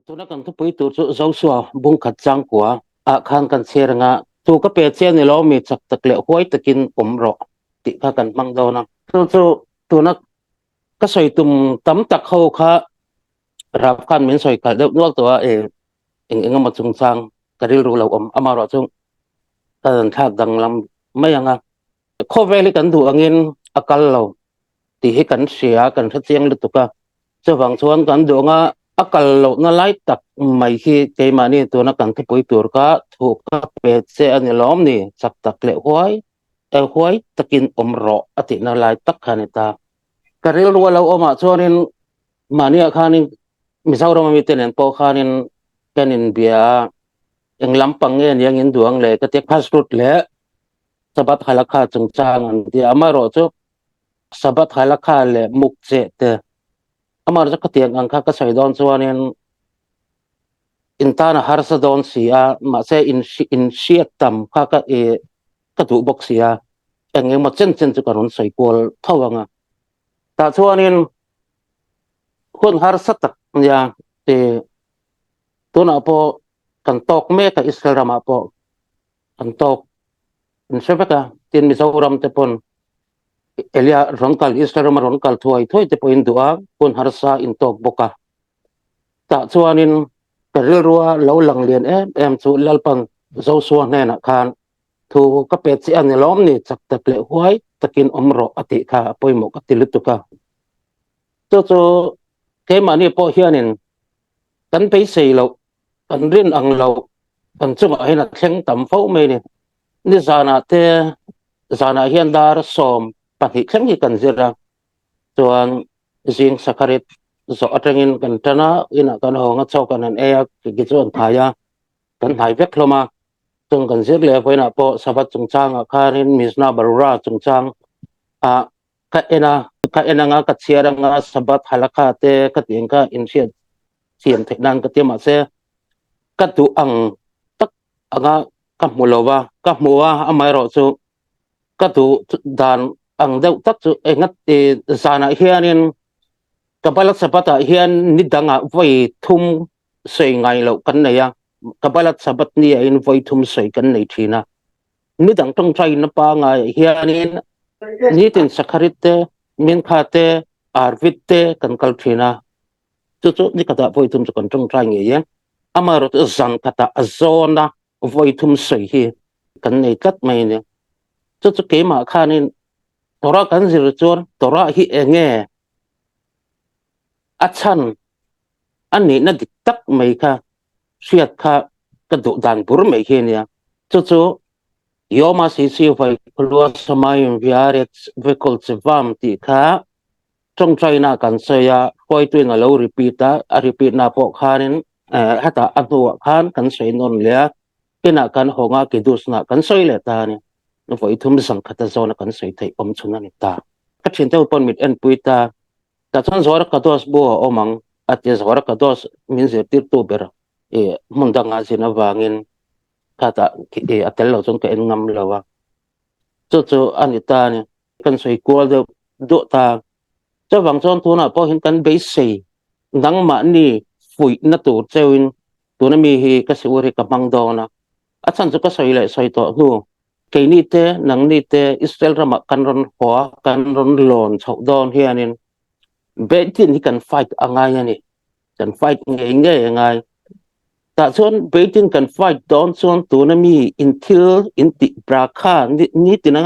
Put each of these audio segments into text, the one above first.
tu na kan tu pui tu chu zo suwa bung khat chang kwa a khan kan cher nga tu ka pe che ni lo mi chak tak le hoi takin omro ti kha kan mang do na tu na ka soi tum tam tak ho kha rap khan min soi ka deuh nual to a eng ma chung chang karil ru lo amaro chung kan thak dang lam mai anga kho veli kan du angin akal lo ti hi kan sia kan tha chiang lu tu ka chawang chuan kan du nga akal lo na lai tak mai hi ke mani tu na kan thupui tur ka thu ka pe che ani lom ni chak tak le huai takin omro ati na lai tak khani ta karil ru lo oma chuanin mani khanin mizoram mi tenen po khanin kanin bia eng lampang nge yang in duang le ka te khasrut le sabat halakha chungchang an ti amaro chu sabat halakha le mukche te amar ja khatiang angkha ka saidon chuanin intana harsa don sia ma se in siat tam kha ka ka du bok sia engeng ma chen chen chu karun sai kol thawanga ta chuanin kun harsa tak ya te tuna po kan tok me ka israel ma po kan tok in sebeka tin mizoram te pon elia rongkal israel ma rongkal thuai thoi te po in duwa kun harsa in tok boka ta chuanin karil ruwa lo lang lian em chu lalpang zo suwa ne na khan thu ka pe chi an lom ni chak tak le huai takin omro ati kha poimo ka tilutuka chu ke mani po hianin kan pe sei lo kan rin ang lo kan chung ai na thleng tam fo me ni zana hian dar som pahnih thleng hi kan zira chuan jing sakarit zo atangin kan tana ina kan honga chawkan an ea ki chuan thaya kan hai vek hloma chung kan zir le voina po sabat chungchang a kharin misna barura chungchang a ka ena nga ka chiara nga sabat halakha te ka tingka in sian theknan ka tima se ka tu ang tak anga ka mulowa ka muwa amai ro chu ka tu dan ang deuh tak chu engat te zana hianin kabalat sabata hian nidanga voi thum sei ngai lo kan nei ya kabalat sabat ni in voi thum sei kan nei thina nidang tong trai na pa ngai hianin nitin sakharit te min kha te arvit te kan kal thina chu ni kata voi thum chu kan tong trai nge ya amaro zan kata azona voi thum sei hi kan nei tat mai ne chu ke ma khanin tora kan zir chuan tora hi enge achan ani na dik tak mai kha siat kha ka du dan bur mai hi nia chu yoma si vai kulwa samai viaret vekol chevam ti kha trong china kan seya koi tu na lo repeat na po khanin hata atu khan kan sei non le kina kan honga ki dus na kan sei le ta ni no voi thum sang khata zona kan sei thei om chuna ni ta ka thin te pon mit en puita ta chon zor ka dos bo omang ate zor ka dos min ze tir tu ber mundanga sina wangin kata atel lo chon ka en ngam lawa chu anita ni kan sei kol de do ta chawang chon tu na po hin kan be sei nang ma ni fui na tu chewin tu na mi hi ka siwari ka mang do na achan chu ka sei le sei to nu ke ni te nang ni te israel rama kan ron ho kan ron lon chau don hianin be tin hi kan fight angai ani kan fight ngai ta chon be tin kan fight don chon tu na mi intil inti brakha ni tina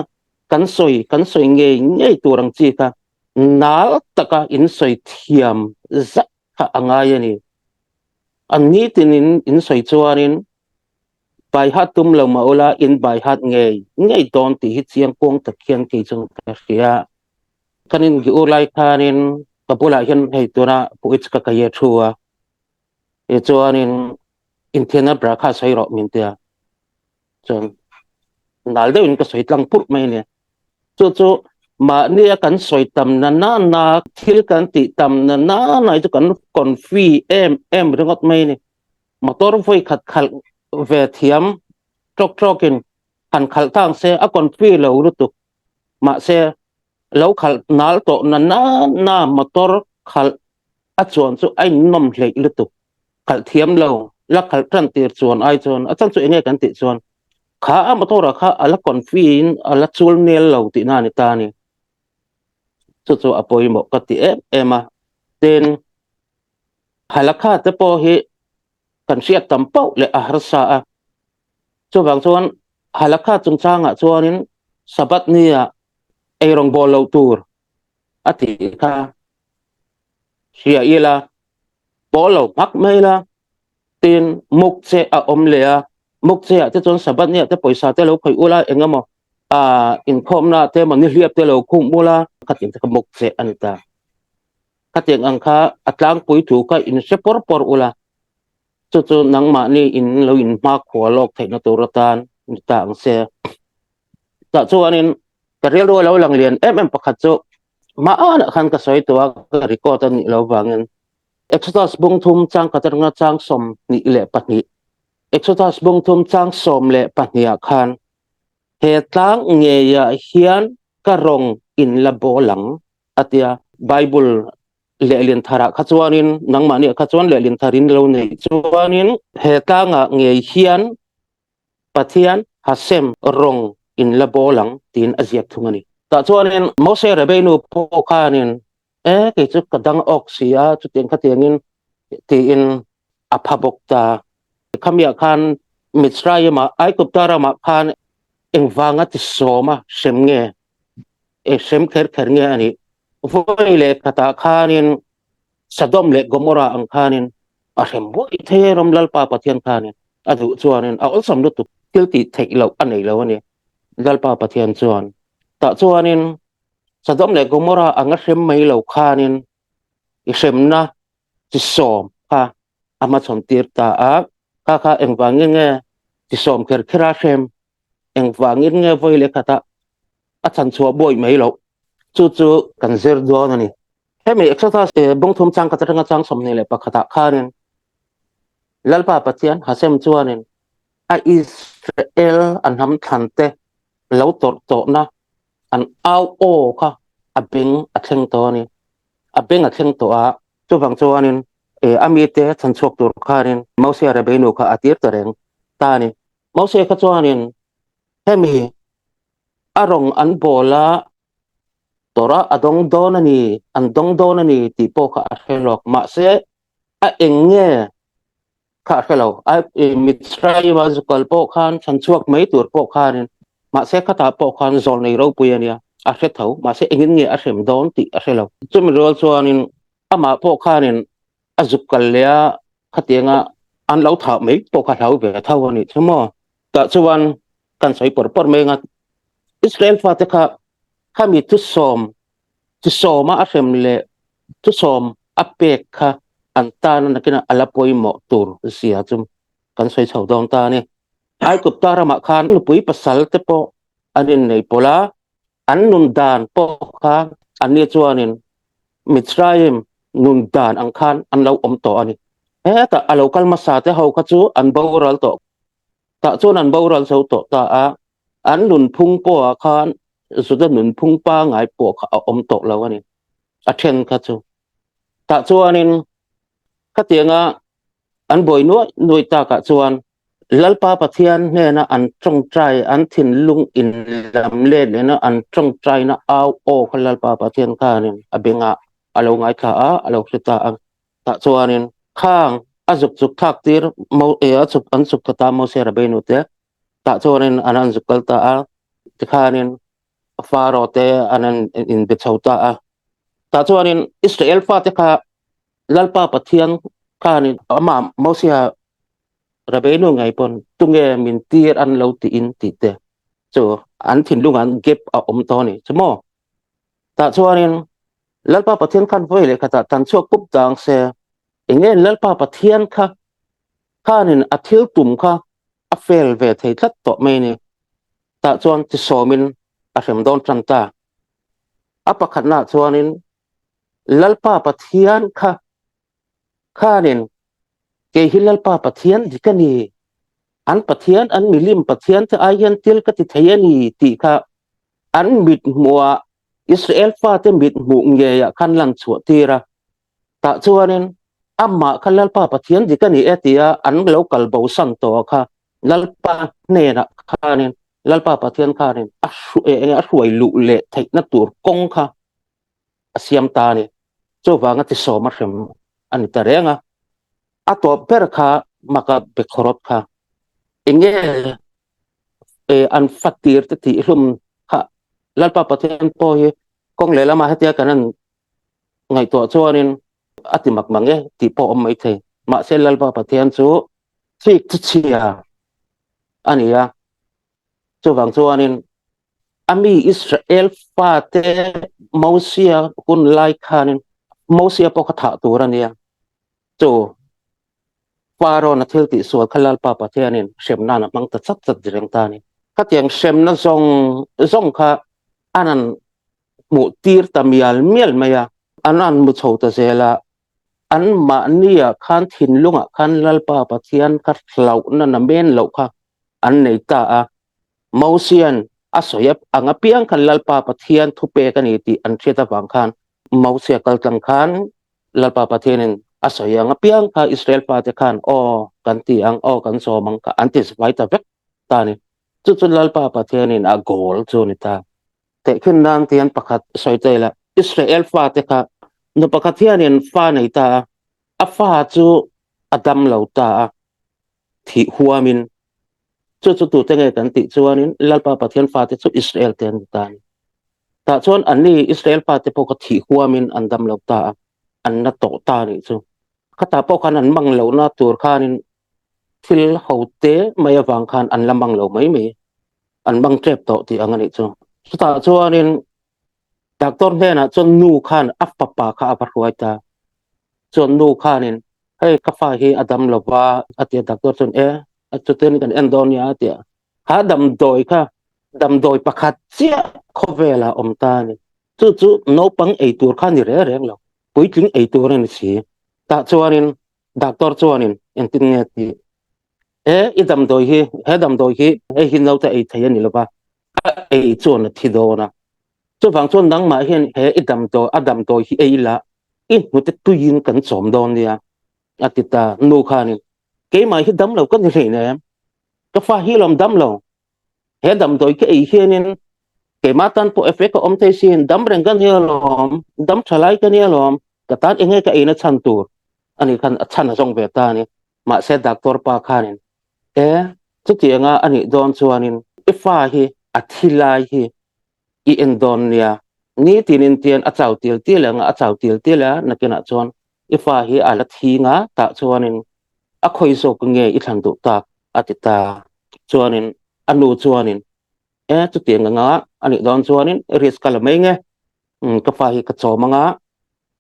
kan soi ngai turang chi ka nal taka in soi thiam za ka angai ani an ni tin in soi chuanin bai hat tum lo ma ola in bai hat ngai don ti hi chiang kong ta khian ki chung ta ria kanin gi ulai khanin kapula hian hei tura puich ka ye thua e chuanin in thena brakha sai ro min tia chon nal de in ka soi tlang pur mai ne chu ma ni kan soi tam na thil kan ti tam na chu kan kon fi em ringot mai ni motor voi khat khal ve thiam trokin kan khal tang se a kon fi lo ru tu ma se lo khal nal to na motor khal a chuan chu ai nom hlei lu tu kal thiam lo la kal tran tir chuan ai chuan a chan chu enge kan ti chuan kha motora kha ala confin ala chul nel lo ti na ni ta ni chu apoi mo ka ti ema ten halakha te po hi kan sia tampo le ahrasa a chu bang chuan halakha chung changa chuanin sabat nia eirong bolo tur ati kha sia ila bolo mak maila tin muk che a om le a muk che a te chon sabat nia te poisa te lo khoi ula engamo a in khom na te man ni hliap te lo khum mula katin te muk che anita kateng angkha atlang pui thu ka in se por ula chu nang ma ni in lo in ma khwalok theina turatan ta ang se ta chuanin ka rel ro lo lang lian pakhat chu ma ana khan ka soi to ka record an lo wangin exodus bung thum chang ka nga chang som ni le patni exodus bung thum chang som le patnia khan he tlang nge ya hian ka rong in la bolang atia bible le lin thara khachuanin nangmani khachuan le lin tharin lo nei chuanin he tanga nge hian pathian hasem rong in la bolang tin aziak thungani ta chuanin mose rebenu pokanin ke chu kadang oxia chu ten khatengin ti in aphabokta khamia khan mitsrayama aikuptara ma khan engwanga ti soma semnge sem kher nge ani voi le kata khanin sadom le gomora ang khanin a sem bo itherom lalpa pathian khanin adu chuanin a olsam lu tu tilti theilo anei lo ani lalpa pathian chuan ta chuanin sadom le gomora anga sem mai lo khanin isemna ti som kha ama chon tir ta a kha engwangin nge ti som khera sem engwangin nge voi le kata a chan chua boi mai lo chu kan zer do ani hemi exodus bung thum chang ka chang som ne le pakhata khanin lalpa pathian hasem chuanin a Israel an ham thante lo tor na an au o kha abeng a theng to ni abeng a theng to a chu bang chuanin amite chan chok tur khanin mose rabenu kha atir tareng ta ni mose kha chuanin hemi arong an bola tora adong donani andong donani ti po kha helok ma se a enge kha hello a mitrai wa zukal po khan chanchuak mai tur po khan ma se khata po khan zol nei ro puyania a he thau ma se engin nge a hem don ti a hello chumi rol chuanin ama po khanin a zukal lea khatenga an lo tha mai po kha hlau ve thau ani thumo ta chuan kan sai por menga Israel fa te kha kami tu soma a hem le tu som a pek kha antana nakina alapoi mo tur sia chum kan sai chho dong ta ni ai kup tara ma khan pui pasal te po anin nei pola an nun dan po kha ani chuanin mitzrayim nun dan ang khan an lo om to ani ta alo kal masa te ho kha chu an boral to ta chuan an boral so to ta a an nun phung po khan suda nun phung pa ngai po kha om to lo ani a then kha chu ta chuanin khatenga an boi nuai ta ka chuan lalpa pathian ne na an trong trai an thin lung in lam le na an trong trai na au o khalalpa pathian khanin abenga alo ngai kha a alo khita ang ta chuanin khang azuk thak tir mo azuk an suk ta mo se rabenu te ta chuanin anan zukal ta a tikhanin faro te anan in bichauta a ta chuanin Israel fa te kha lalpa pathian khanin ama mosia rabenu ngai pon tunge min tir an lo ti in ti te so an thin lung an gap a om to ni chmo ta chuanin lalpa pathian khan voi le khata tan chuak pup dang se enge lalpa pathian kha khanin athil tum kha a fel ve thei thlat to me ni ta chuan ti somin a rem don tranta apakhat na chuanin lalpa pathian kha khanin ke hilal pa pathian dikani an pathian an milim pathian te ayan til ka ti thayani ti kha an mit muwa Israel fa te mit mu nge ya khan lan chu tira ta chuanin amma khalalpa pathian dikani etia an local bo san to kha lalpa ne na khanin lalpa pathian khanin a hruai lu le thei na tur kong kha asiam ta ni chu wanga ti so ma hrem ani ta renga a to per kha maka bekhorot kha enge an fatir te ti hlum kha lalpa pathian po hi kong le lama hetia kanan ngai to chuanin ati mak mange ti po om mai the ma se lalpa pathian chu sik chu chia ania chu wang chuanin ami Israel fa te Mosia kun lai khanin Mosia po kha tha turania chu faro na thil ti sual khalal pa pathianin shemna na mang ta chat chat direng ta ni ka tiang shem na zong zong kha anan mu tir tamial mial maya anan mu chho ta zela an ma nia khan thin lunga khan lalpa pathian ka hlau na na men lo kha an nei ta a Mausian asoyap ang apiang kan lalpa pathian thupe kan iti an theta wang khan Mausia kaltang khan lalpa pathianin asoyang apiang ka Israel pa te khan o kan ti ang o kan so mang ka antis vaita vek tani chu chu lalpa pathianin a gol chu ni ta te khin nan tian pakhat soitela Israel fa te kha no pakathianin fa nei ta a fa chu adam lo ta thi huamin chu chu tu te nge kan ti chuanin lalpa pathian fa te chu Israel ten tan ta chuan ani Israel pa te po ka thi huamin andam lo ta an na to ta ni chu kata po khan an mang lo na tur khanin thil hote maya wang khan an lamang lo mai me an mang trep to ti angani chu ta chuanin doctor hena chon nu khan afapa kha aparhuaita chon nu khanin hei ka fa hi adam lo wa atia doctor chon achuten kan endonia atia ha dam doi pakhat chia khovela omtani chu chu no pang ei tur khan ni re reng lo puitling ei tur ni si ta chuanin doctor chuanin entin nge ti idam doi hi he dam doi hi e hin lo ta ei thaya ni lo ba ei chuan thi do na chu wang chuan dang ma hian he adam doi hi ei la in mute tuin kan chom don nia atita nu khanin ke mai hi dam lo kan ni ne ka fa hi lom dam lo he dam doi ke ei hianin ke matan po effect om te sin dam reng kan hialom dam thalai kan hialom ka tan enge ka ina chan tur ani khan achan jong ve ta ni ma se doctor pa khanin chu tianga ani don chuanin ifa hi athilai hi I endonia ni tinin tian achau til tilanga achau til tila nakina chuan ifa hi ala thinga ta chuanin a khoi so nge I thlan du ta atita chuanin anu chuanin chu tianga nga ani don chuanin risk kala mai nge ka fa hi ka chomanga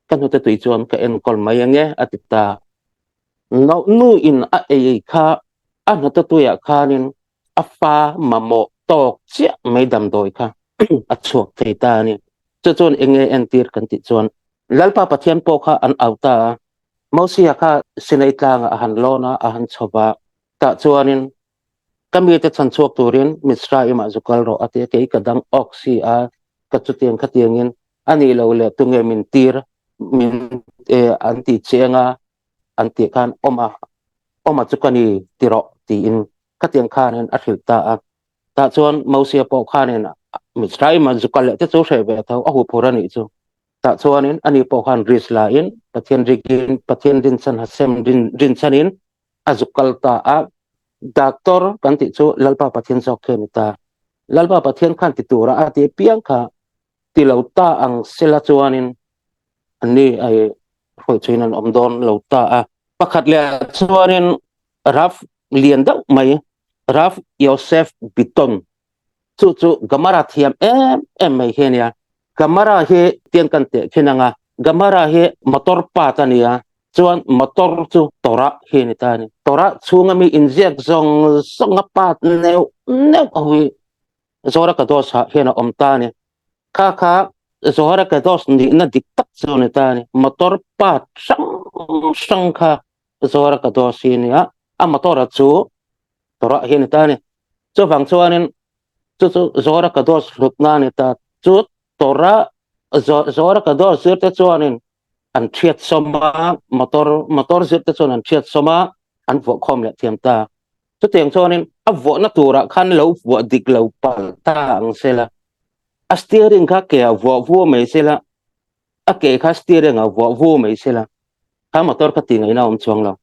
kan hu te tui chuan ka en kol mai nge atita no nu in a ei kha a na ta tuya khanin a fa mamo tok chia mai dam doi kha a chuak thei ta ni chu chuan enge en tir kan ti chuan lalpa pathian po kha an auta Mosia kha sinai tlang a han lona a han choba ta chuanin kami te chan chuak turin Misraim a zukal ro ate ke kadang oxy a ka chutiang khatiangin ani lo le tunge min tir min anti chenga anti khan oma chukani tiro ti in khatiang khanen a thilta a ta chuan Mosia po khanen Misraim a zukal te chu hrebe tho a hu phurani chu ta chuanin ani po khan risla in pathian din chan hasem din chanin azukal ta a doctor kan ti chu lalpa pathian sok khen ta lalpa pathian khan ti tura ati piang kha ti lauta ang sela chuanin ani ai khoi chuinan omdon lauta a pakhat le chuanin raf lian dau mai raf Yosef Biton chu gamara thiam em mai henia gamara he tian kan te khinanga gamara he motor pa tania chuan motor chu tora he ni tani tora chunga mi inject zong songa pat neu hui zora ka dos ha hena om tani kha zora ka dos ni na dik tak chu ni tani motor pat sang kha zora ka dos ni a motor chu tora he ni tani chu wang chuanin chu zora ka dos lut na ni ta chu tora zora ka dos zirte chuanin an thiat soma motor zir te chon an thiat soma an vo khom le thiam ta chu tiang chonin a vo na tura khan lo vo dik lo pal ta ang sela a steering kha ke a vo mai sela a ke kha steering a vo mai sela kha motor ka ti ngai na chuang lo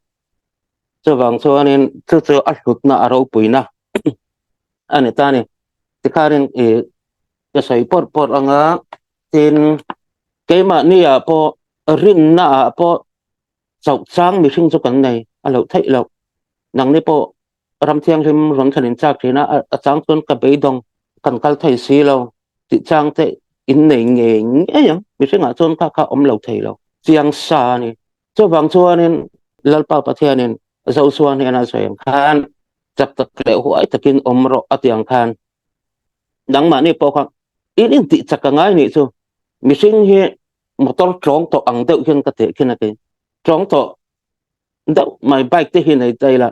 chu wang chonin chu a hlut na aro puina ani ta ni ti kharin cái sấy por anga tin cái mà nia po rin na po sọc sang mi sinh cho cái này alo thấy lo nang ni po ram thiang rim ron thanin chak thina a chang ton ka be dong kan kal thai si lo ti chang te in nei nge nge yang mi sinh a chon ka lo thei lo chiang sa ni cho wang chuanin lalpa pathianin zo suan ni ana soyang khan chak tak le huai takin omro atiang khan nang ma ni po kha in ti chaka ngai ni chu mi sinh hi motor trong to ang deuh hian ka te khina ke trong to deuh mai bike te hi nei tai la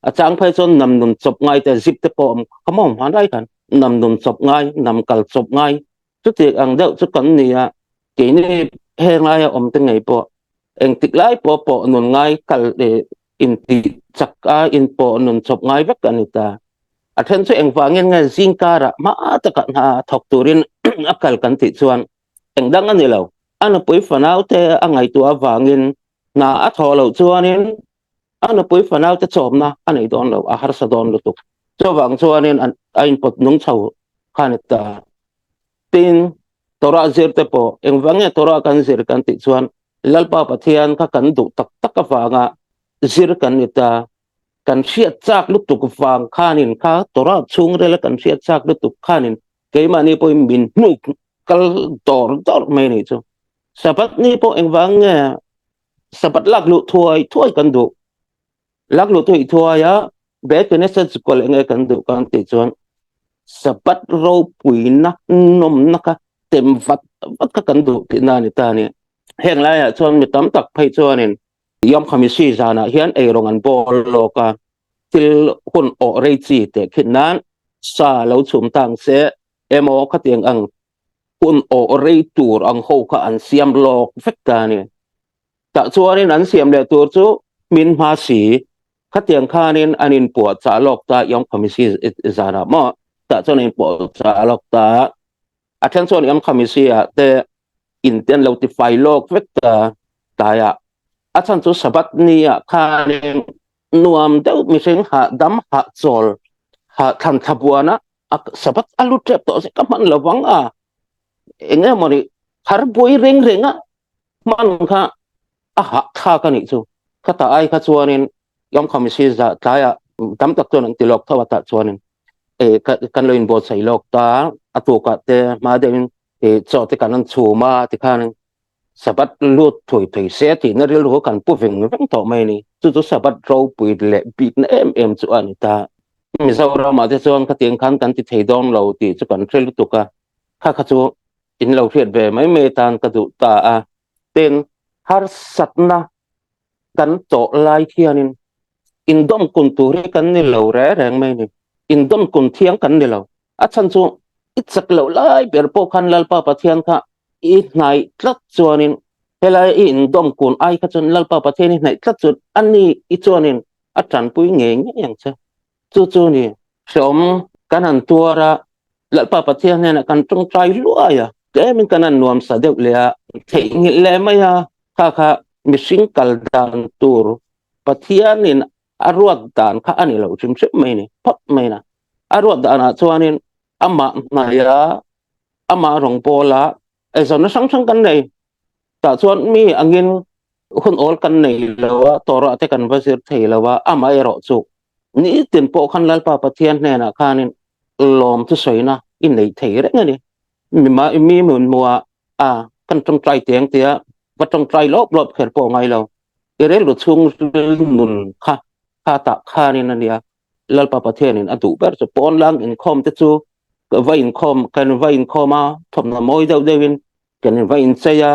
a chang phai chon nam nun chop ngai te zip te po kamom han dai kan nam nun chop ngai nam kal chop ngai chu ti ang deuh chu kan ni a ke ni he ngai om te ngai po eng tik lai po nun ngai kal de in ti chaka in po nun chop ngai vek kan ta a then chu eng wangin nga zingkara ma ta kan ha thok turin akal kan ti chuan eng dang ani lo ana pui fanau te angai tu awangin na a tholo chuanin ana pui fanau te chom na anei don lo a har sa don lo tu cho wang chuanin an ain pot nung chau khanita tin tora zir te po eng wange tora kan zir kan ti chuan lalpa pathian kha kan du tak tak ka wanga zir kan nita kan siat chak lu tuk wang khanin kha tora chung rela kan siat chak lu tuk khanin ke mani po min nu kal dor mai ni chu sabat ni po eng wang sabat lak lu thuai kan du lak lu thuai ya be ke ne sa kol eng kan du kan ti chuan sabat ro pui na nom na ka tem vat ka kan du ti na ni ta ni heng lai ya chuan mi tam tak phai chuanin yom khamisi zana hian ei rong an bol loka til hun o rei chi te khinan sa lo chum tang se emo khatiang ang hun o rei tur ang ho kha an siam lok vek ta ni ta chuanin an siam le tur chu min ma si khatiang khanin anin pu cha lok ta yom khamisi zana mo ta chuanin pu cha lok ta attention yom khamisi a te in ten lo ti fai lok vek ta ya achan chu sabat ni a khanin nuam deuh mi hring ha dam ha chol ha than thabuana sabat alu trep to se kaman lawang a enge mori har boi reng a man kha a ha kha ka ni chu khata ai kha chuanin yom khamisi za tlaya dam tak ton an tilok thawa ta chuanin kan loin bo sai lok ta atu ka te ma dein cho te kan an chuma ti khan sabat lut thoi se ti na ril ho kan pu veng to mai ni chu sabat ro pui le bit na em chu ani ta mi zo ra ma te chon ka tiang khan kan ti thei dom lo ti chu kan rel tu ka kha chu in lo thiet ve mai me tan ka du ta a ten har satna kan to lai thianin in dom kun tu re kan ni lo re reng mai ni in dom kun thiang kan ni lo a chan chu ichak lo lai ber po khan lal pa pathian kha i ngai tlat chuanin helai in dom kun ai kha chun lalpa pathian ni ngai tlat chun ani i chuanin a tran pui nge yang cha chu ni som kanan tuara lalpa pathian ne kan tung trai lua ya ke min kanan nuam sa deuh le a thei ngi le mai a kha mishing kal dan tur pathian in aruat dan kha ani lo chim mai ni pot mai na aruat dan a chuanin ama na ya ama rong pola ai zo na sang kan nei ta chuan mi angin hun ol kan nei lawa tora te kan vasir thei lawa ama ero chu ni tin po khan lalpa pathian ne na khanin lom tu soina in nei thei re ngani mi mun muwa kan trong trai tiang tia va trong trai lop kher po ngai lo ire lu chung nun kha ta khanin ania lalpa pathian in adu ber chu pon lang in khom te chu va in khom kan va in khoma thom na moi deuh deuhin kan va in cheya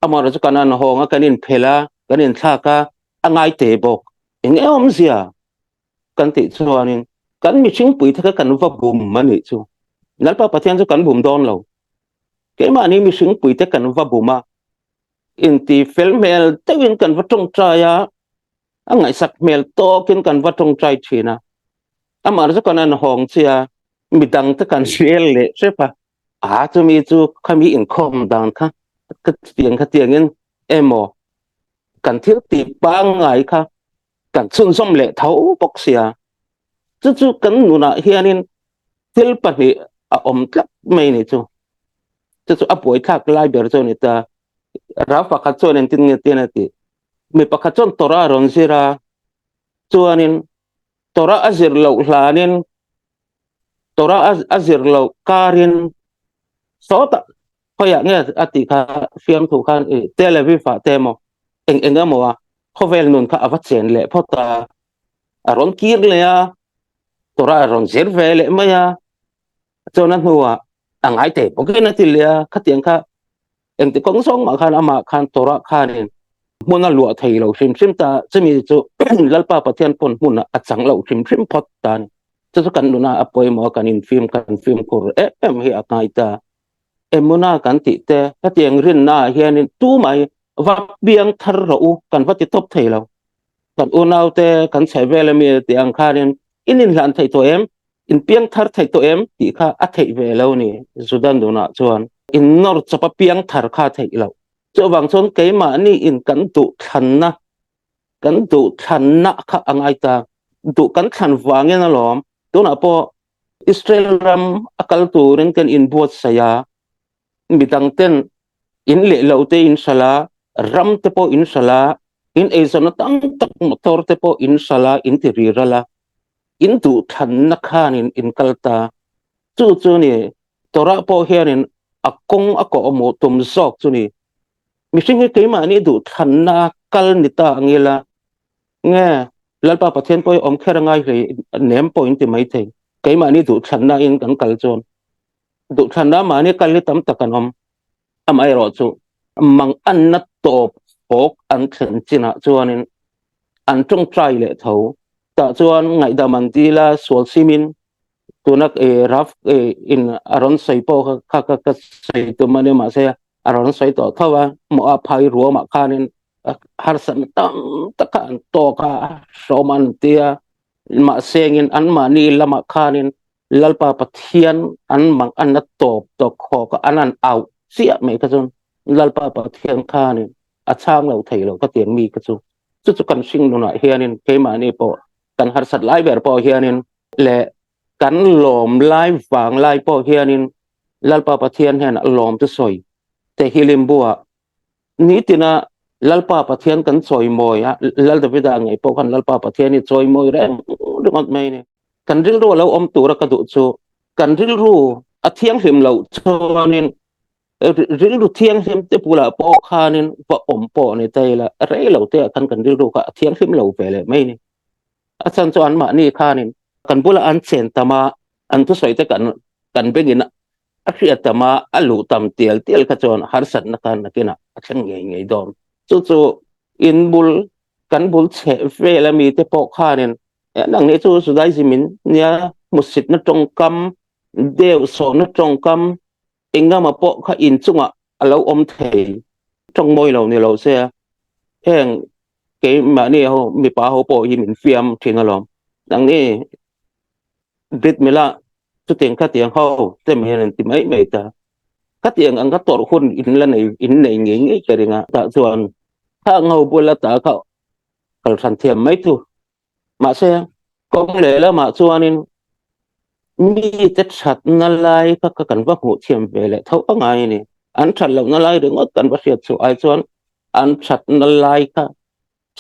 amara chu kanan honga kanin phela kanin thaka angai te bok enge om zia kan ti chuanin kan mi ching pui thaka kan va bum mani chu lalpa pathian chu kan bum don lo ke ma ni mi ching pui te kan va buma in ti fel mel tewin kan va tong traya angai sak mel to kin kan va tong trai thina amar zo kanan hong chia midang ta kan siel le sepa a chu mi chu khami in khom dang ka tiang in emo kan thiếu ti ba ngai kha kan chun som le thau bok sia chu chu kan nuna hianin til pa ni a om tlak mai ni chu chu chu apoi thak lai ber chu ni ta rafa kha chu nen tin nge tin ati mi pa kha chon tora ron zira chuanin tora azir lo hlanin tora azir lo karin sota khoya nge ati kha fiam thu khan e televi fa temo eng mo wa khovel nun kha avat chen le phota aron kir le ya tora aron zir ve le maya chonan huwa angai te pokina tilia khatiang kha eng ti kong song ma khan ama khan tora khanin mona lua thei lo sim sim ta chimi chu lalpa pathian pon muna achang lo sim sim phot tan chu kan luna apoi mo kan in film kur em hi akai ta emuna kan ti te khatiang rin na hianin tu mai va biang thar ro kan va ti top thei lo kan unau te kan chai vele mi ti ang khanin inin lan thei to em in piang thar thei to em ti kha a thei ve lo ni sudan duna chuan in nor chapa piang thar kha thei lo cho wang chon ke ma ni in kan tu than na kha angai ta tu kan than wangena lom tu na po Israel ram akal tu ren kan in buat saya bitang ten in le lo te in sala ram te po in sala in ezon tang tak motor te po in sala in tirirala in tu than na khan in kalta chu chu ni tora po hianin akong ako mo tum sok chu ni mishing ke ma ni du than na kal nita angela nghe lalpa pathian poi om khera ngai hle nem point ti mai thei ke ma ni du than na in kan kal chon du than na ma ni kal ni tam takan om amai ro chu mang an na top ok an thlen china chuanin an tong trai le tho ta chuan ngai da man ti la sol simin tunak e raf e in aron sai po kha sai tu mane ma se aron sai to thawa mo a phai ro ma khanin har san tam takan to ka soman tia ma sengin an ma ni lama khanin lalpa pathian an mang an na top to kho ka anan au sia me ka chun lalpa pathian khanin a chang lo thei lo ka tiang mi ka chu chu kan sing no na hianin ke ma ni po kan har sat lai ber po hianin le kan lom lai wang lai po hianin lalpa pathian hen lom tu soi te hilim bua ni tina lalpa pathian kan choi moi a lal da vida ngai po kan lalpa pathian ni choi moi re ringot mai ni kan ril ro lo om tu ra ka du chu kan ril ru a thiang hlim lo chonin ril ru thiang hlim te pula po khanin pa om po ni tai la re lo te kan ril ru ka thiang hlim lo ve le mai ni a chan chu an ma ni khanin kan bula an chen tama an tu soi te kan bengin a khia tama alu tam tiel ka chon har sat na kan nakina a chang ngai dom chu in bul kan bul che ve la mi te po khanin nang ne chu su dai simin nia musit na tong kam deu so na tong kam inga ma po kha in chunga alo om thei trong moi lo ni lo se heng ke ma ni ho mi pa ho po hi min fiam thinga lom nang ni brit mila chu teng kha tiang ho te me nen ti mai mai ta kha tiang ang ka tor khun in la nei in nei ngi ke ringa ta chuan tha ngau bula ta kha kal than thiam mai tu ma se kong le la ma chuanin mi te that na lai ka kan va hu thiam ve le tho angai ni an that lo na lai ring ot kan va sia chu ai chuan an that na lai ka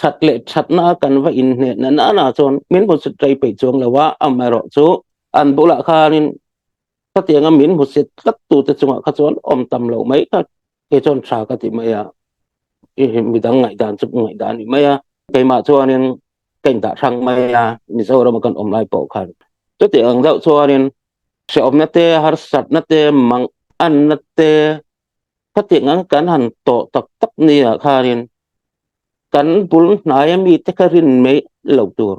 that le that na kan va in ne na chuan min bo su trai pe chuang la wa amaro chu an bula khanin ka tiang min hu set kat tu te chunga kha chuan om tam lo mai ka ke chon tha ka ti mai a mi dang ngai dan chu ngai dan ni mai a ke ma chuanin ken da thang mai a mi zo ro ma kan om lai po khan chu tiang dau chuanin se om na te har sat na te mang an na te ka tiang kan han to tak tak ni a khanin kan bul nai mi te ka rin me lo tur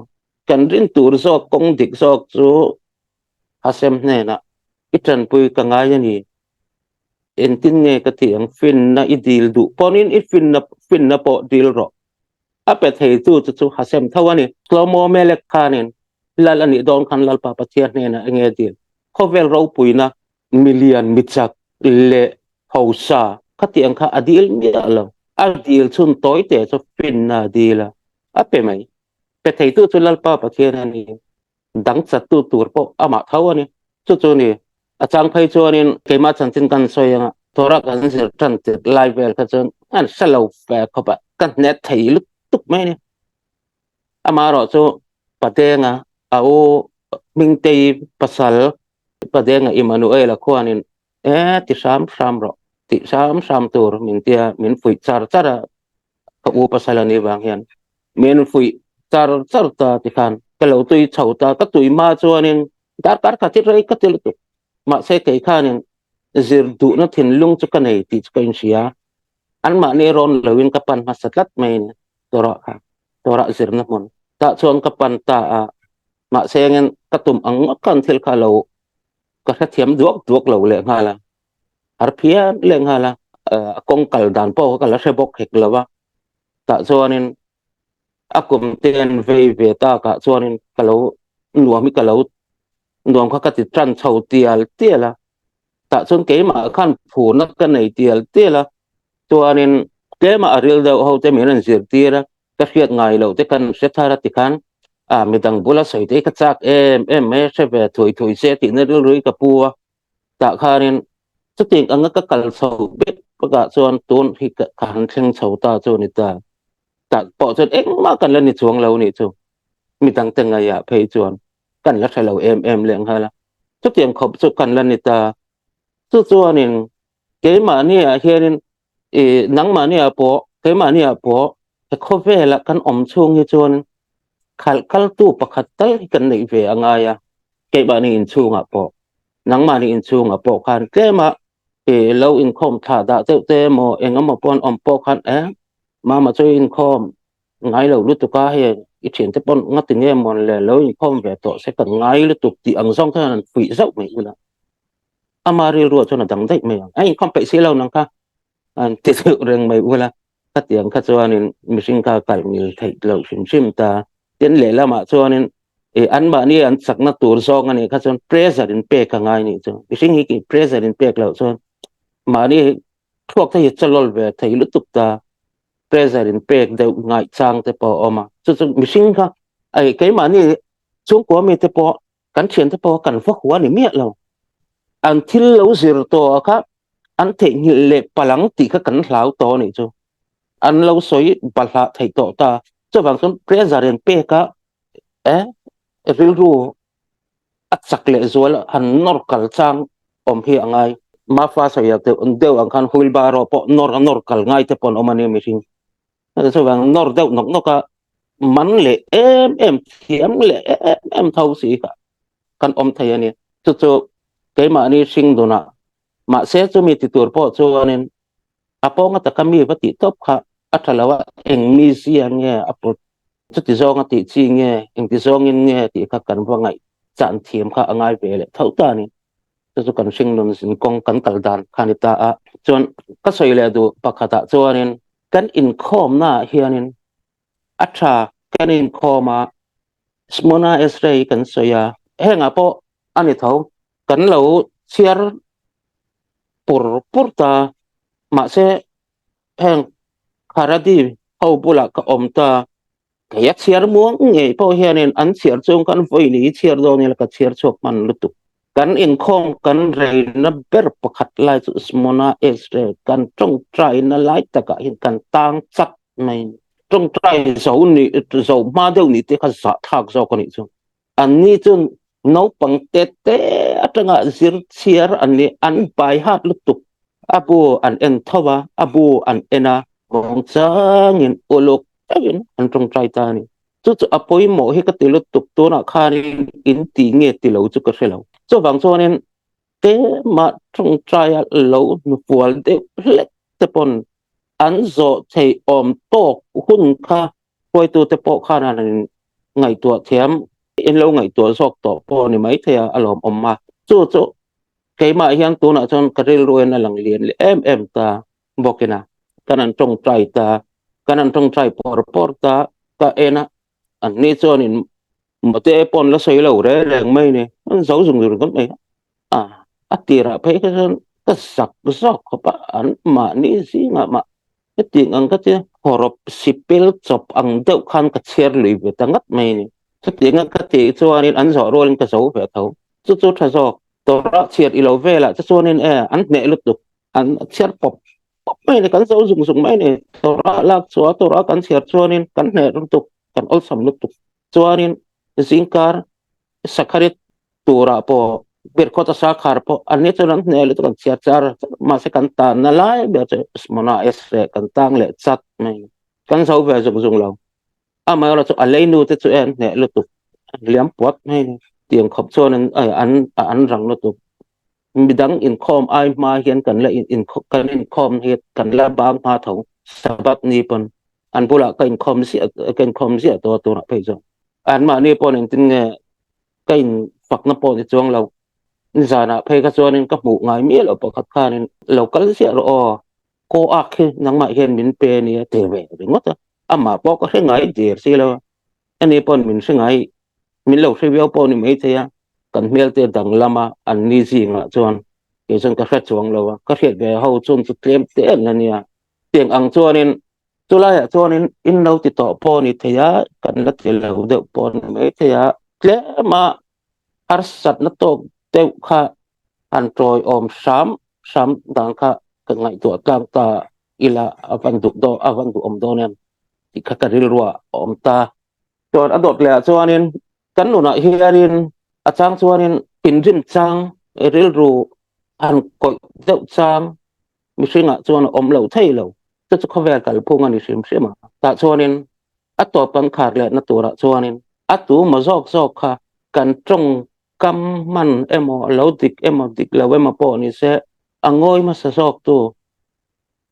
kan rin tur zo kong dik zo chu hasem ne na itran pui ka ngai ni en tin nge ka ti ang fin na idil du ponin I fin na po dil ro apet hei chu hasem thawani slomo melek khanin lal ani don khan lal pa pathian ne na nge dil khovel ro puina million michak le hausa khati ang kha adil mi alo adil chun toy te cho fin na dila ape mai pe thei chu lal pa pathian ani dang chat tu tur po ama thawani chu ni achang phai chuanin keima chanchin kan soyanga tora kan sir tan te live vel kha chon an salo fa khopa kan net thei luk tuk mai ni ama ro chu patenga au mingtei pasal patenga Emmanuel khuanin ti sam ro ti sam tur min tia min fui char chara ka u pasalani wang hian min fui char char ta ti khan kalau tui chau ta ka tui ma chuanin dar kar ka ti rei ka til tu ma se kai khanin zir du na thin lung chu ka nei ti ka in sia an ma ne ron lawin ka pan ma satlat mai tora kha tora zir na mon ta chuan ka pan ta a ma se ngen ka tum ang kan thil kha lo ka tha thiam duak lo le ngala har phia le ngala kong kal dan po ka la se bok hek lawa ta chuanin akum ten ve ta ka chuanin kalo nuami kalo nuam kha ka ti tran chho tiala ta chun ke ma khan phu na ka nei tiala chuanin ke ma aril da ho te men zir tira ka khiat ngai lo te kan se thara ti khan midang bula soi te ka chak me se ve thui se ti na rui ka puwa ta khanin chu ting anga ka kal chho bet ka chuan tun hi ka khan theng chho ta chu ni ta po chuan ma kan la ni chuang lo ni chu midang tenga ya phei chuan kan la thalo leng hala chu tiang khop chu kan la ni ta chu chuanin ke ma ni a hianin nang ma ni a po ke ma ni a po ka khovela kan om chung hi chuan kal tu pakhat tai kan nei ve anga ya ke ba ni in chung a po nang ma ni in chung a po khan ke ma low income tha da te mo engam pon om po khan ma cho income ngai lo lu tu ka he I chen te pon ngati nge mon le low income ve to se kan ngai lu tu ti ang song khan pui zau mai ula amari ru cho na dang dai mai ai income pe se lo nang ka an te su reng mai ula ka tiang ka chuanin mishing ka kai mil thei lo sim ta ten le la ma chuanin an ba ni an sakna tur zong ani kha chon pressure in pe ka ngai ni chu mishing hi ki pressure in pe lo chon ma ni thuak thei chalol ve thei lu tuk ta pressure in pe de ngai chang te po oma chu mishing ka ai cái ma ni chung ko mi te po kan chen te po kan fa khwa ni mi lo an thil lo zir to ka an thei ni le palang ti ka kan hlau to ni chu an lo soi balha thei to ta chu wang chon pressure in pe ka ril ru at sakle zual han nor kal chang om hi angai ma fa so ya te on deu ang khan huil baro po nor kal ngai te pon omani machine so wang nor deu nok ka man le em thiam le em thau si ka kan om thai ani chu ke ma ni sing dona ma se chu mi ti tur po chu anin apo nga ta kami va ti top kha athalawa eng mi sia nge apo chu ti zong ti chi nge eng ti zong in nge ti kha kan wa ngai chan thiam kha angai ve le thau ta ni chu kan sing nun sin kong kan tal dan khanita a chon ka soi le du pakhata chuanin kan in khom na hianin atha kan in khoma smona esrei kan soya henga po ani thau kan lo chiar purta ma se heng kharadi au bula ka omta kayak chiar muang nge po hianin an chiar chung kan voi ni chiar do ni la ka chiar chok man lutu kan in khom kan rei na ber pakhat lai chu smona esre kan trong trai na lai taka hin kan tang chak mai trong trai zo ni zo ma deu ni te kha sa thak zo ko ni chu an ni chun no pang te atanga zir chiar an ni an bai hat lutu abu an en thowa abu an ena mong chang in olok tawin an trong trai ta ni chu apoi mo hi ka tilu tuk to na khani in ti nge ti lo chu ka selo cho bang cho nen te ma trong trai lo nu pual de hlek te pon an zo thei om tok hun kha poi tu te po khana ngai tu thiam in lo ngai tu sok to po ni mai thea alom om ma chu cái mà hiang tu na chon karil ruin na lang lian em ta bokina kanan trong trai ta kanan trong trai por ta ta ena an ni chon in mate pon la sei lo re reng mai ne an zau dùng rồi con mai atira pe ka chon ka sak zok pa an ma ni si nga ma cái tiếng ang cái horop sipil chop ang deuh khan ka cher lui ve tangat mai ni cái tiếng ang cái ti chuan an zo rol ka zo ve tho chu tha zo to ra chiat ilo ve la chuan in an ne lut tu an cher pop pop mai ni kan zo dùng mai ni to ra lak chua to ra kan cher chuan in kan ne lut tu kan ol sam lut tu chuan in zingkar sakharit tura po berkota sakar po ani to lang ne lut kan cher char ma se kan ta na lai be smona es kan tang le chat mai kan zo ve dùng lo mà là cho lấy nu te chu en ne lut tu liam pot mai tiếng khop chuan an rang lut tu midang in khom ai ma hian kan la in khom hiat kan la bang ma tho sabat ni pon an bula kan khom si to na pe zo an ma ni pon in tin nge kan fak na pon chuang lo zana pe ka chuan in ka mu ngai mi lo pa khat khan in local si ro ko a khi nang ma hian min pe ni te ve ringot ama po ko ngai dir si lo ani pon min ngai min lo se veo pon ni mai te ya kan mel te dang lama an ni ji nga chuan ke chon ka hret chuang lo ka hret ve ho chun chu tlem te an nia tiang ang chuan in chulai a chuan in lo ti to pon ni the ya kan la te lo de pon mai te ya tle ma ar sat na to te kha an troi om sam dang kha ka ngai to tang ta ila avan du om do nen ti kha ka ril ruwa om ta chuan adot le chuan in kan nu na hianin achang chuanin pinrin chang ril ru an koi deuh chang mi hringa chuan om lo thei lo chu khavel kal phung ani sim ta chuanin atop kan khar le na tura chuanin atu ma zok kha kan trong kam man emo lo dik lo emo po ni se angoi ma sa zok tu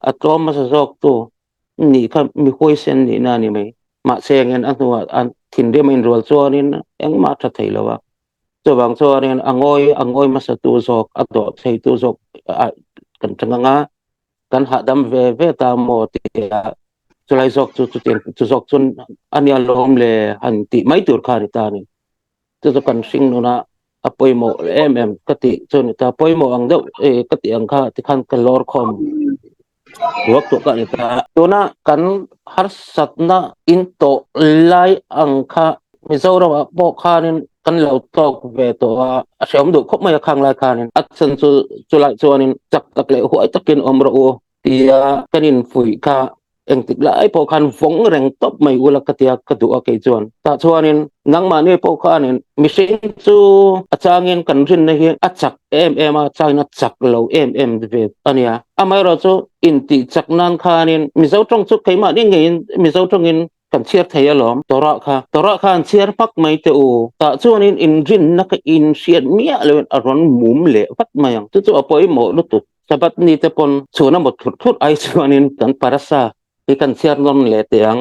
atom ma sa zok tu ni kha mi hoi sen ni na ni mai ma sengen an thin de main rol chuanin eng ma tha thei lo wa cho bang cho nên angoi masa tu zok ato thei tu zok kan tanga kan ha dam ve ta mo ti chulai zok chu zok chun ania lom le han ti mai tur kha ta ni chu kan sing no na apoi mo ka ti chun ta poi mo ang deuh ka ti ang kha ti khan kan lor khom ruak to ka ni ta to na kan har sat na in to lai ang kha mi zo ra po kha nin kan lo tok ve to a seom du khop mai khang lai khanin at san chu lai chuanin chak tak le huai takin om ro ti kanin fui kha eng tik lai po khan vong reng top mai ula katia ka du a ke chuan ta chuanin nang ma ne po khanin mishing chu achangin kan rin na hi achak a china chak lo ve ania amai ro chu in ti chak nan khanin mi zo tong chu keima ni ngein mi zo tong in kan chiar thei lom tora khan chiar pak mai te u ta chuan in rin na ka in siat mia le aron mum le vat mayang chu apoi mo lu tu sabat ni te pon chuna mo thut ai chuan in kan parasa ki kan chiar non le teang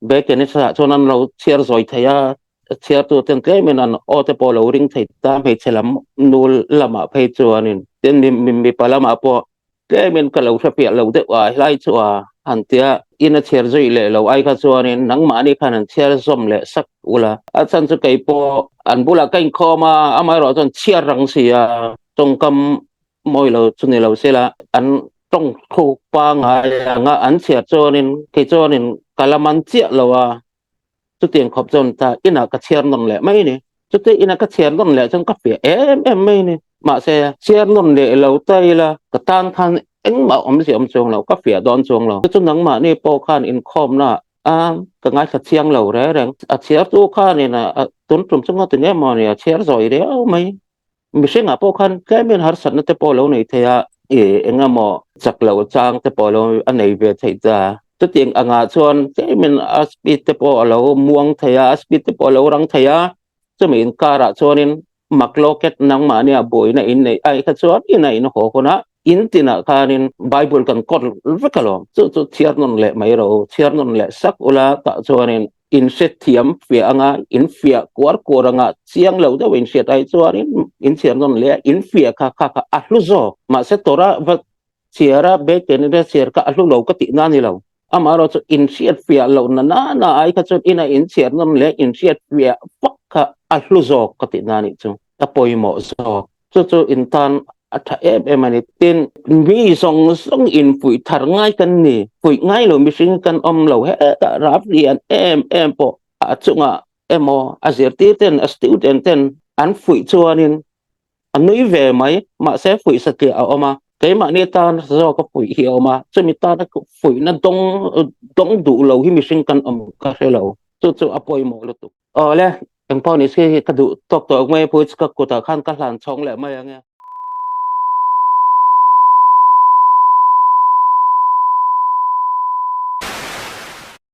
be ke ni sa chuan an lo chiar zoi theya chiar tu ten ke men an o te po lo ring thei ta me chelam nul lama phei chuan in ten mi palama po ke men ka lo thapia lo de wa lai chua antia ina cher zoi le lo ai kha chuanin nang ma ni khan an cher zom le sak ula a chan chu kai po an bula kain khoma amai ro chon chiar rang sia tong kam moi lo chuni lo sela an tong khu pa nga an cher chuanin ke chuanin kalaman chia lo wa chu tiang khop chon ta ina ka cher non le mai ni chu te ina ka cher non le chon ka pe em mai ni ma se cher non le lo tai la ka tan khan eng ma si chong lo ka fia don chong lo chu nang ma ni po khan in khom na ka ngai kha chiang lo re reng a chiar tu khan ni na tun trum chung te ne ma ni a chiar zoi re au mai mi se nga po khan ke men har sat na te po lo nei the ya enga mo chak lo chang te po lo an nei ve thei ta tu tiang anga chuan ke men aspi te po lo muang thaya aspi te po lo rang thaya chu min kara chuanin makloket nang ma ni a boi na in nei ai kha chuan in nei no ho na in tina khanin bible kan kor vekalom chu chiar non le mai ro chiar non le sak ula ta chuanin in set thiam fia anga in fia kwar anga chiang lo da win set ai chuan in chiang non le in fia kha ahlu zo ma se tora va chiara be ken da chiar ka ahlu lo ka ti na ni lo amaro chu in set fia lo na ai ka chu ina in chiang non le in set fia pak ka ahlu zo ka ti na ni chu apoi mo zo chu in tan atha em ani tin mi song in pui thar ngai kan ni pui ngai lo mi sing kan lo he ta rap rian em po a chunga emo azerti ten a student ten an pui chuanin anui ve mai ma se pui sakli a oma ke ma ni ta zo ka pui hi oma chumi ta na pui na dong du lo hi mi sing kan ka hello chu apoi mo lo tu le ang pau ni se ka du tok to ngai pui ka ko ta khan ka hlan chong le mai ang